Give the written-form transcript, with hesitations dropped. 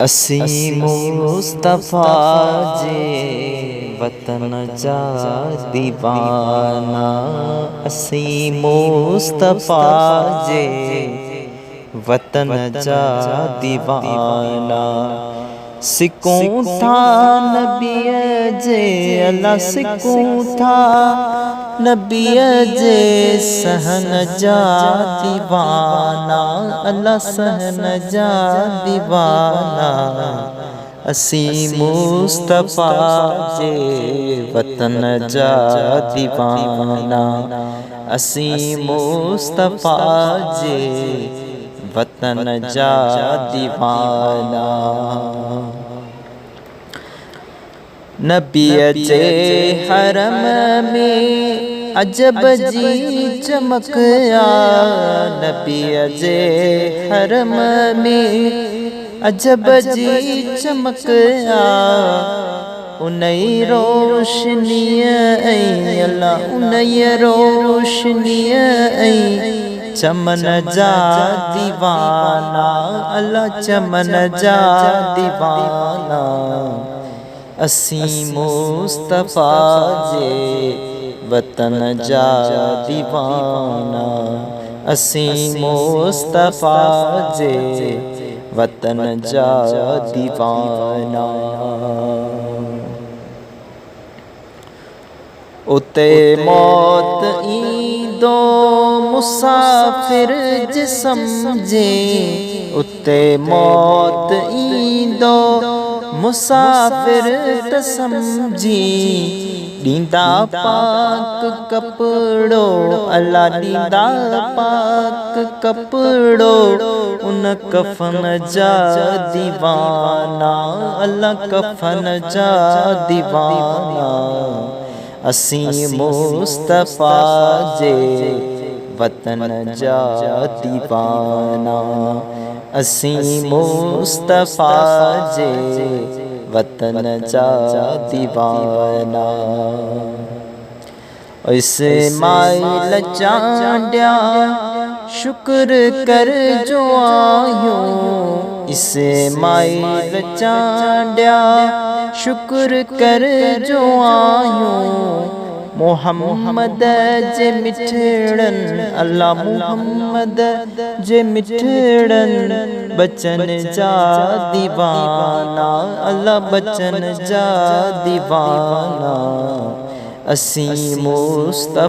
असी मुस्तफा जे वतन जा दीवाना। असी मुस्तफा जे वतन जा दीवाना। सिकूं था नबीअ जे अला सिकूं था नबीअ जे सहन जा दीवाना। अला सहन जा दीवाना। असी मुस्तफा जे वतन जा दीवाना। असी मुस्तफा जे वतन जा दीवाना। नबीअ जे हरम में अजब जी चमक आ। नबीअ जे हरम में अजब जी चमक आ। उनई रोशनीअ ऐं अला उनई रोशनीअ ऐं चमन जा दीवाना। अला चमन जा दीवाना। असी मुस्तफा जे वतन जा दीवाना। असी मुस्तफा जे वतन जा दीवाना। उते मौत ईंदो मुसाफिर जे समझे। उते मौत ईंदो मुसाफिर त समझी। ॾींदा पाक कपड़ो अला ॾींदा पाक कपड़ो उन कफन जा दीवाना। अला कफन जा दीवाना। असी मुस्तफा जे वतन जा दीवाना। असी मुस्तफा जे वतन जा दीवाना। इस्माइल चांडिया शुक्र कर जो आयूं। इस्माइल चांडिया शुक्र कर जो आयूं। मोहम्मद जे मिठड़न अल्लाह मोहम्मद जे मिठड़न बचन जा दीवाना। अल्लाह बचन जा दीवाना। असी मुस्तफा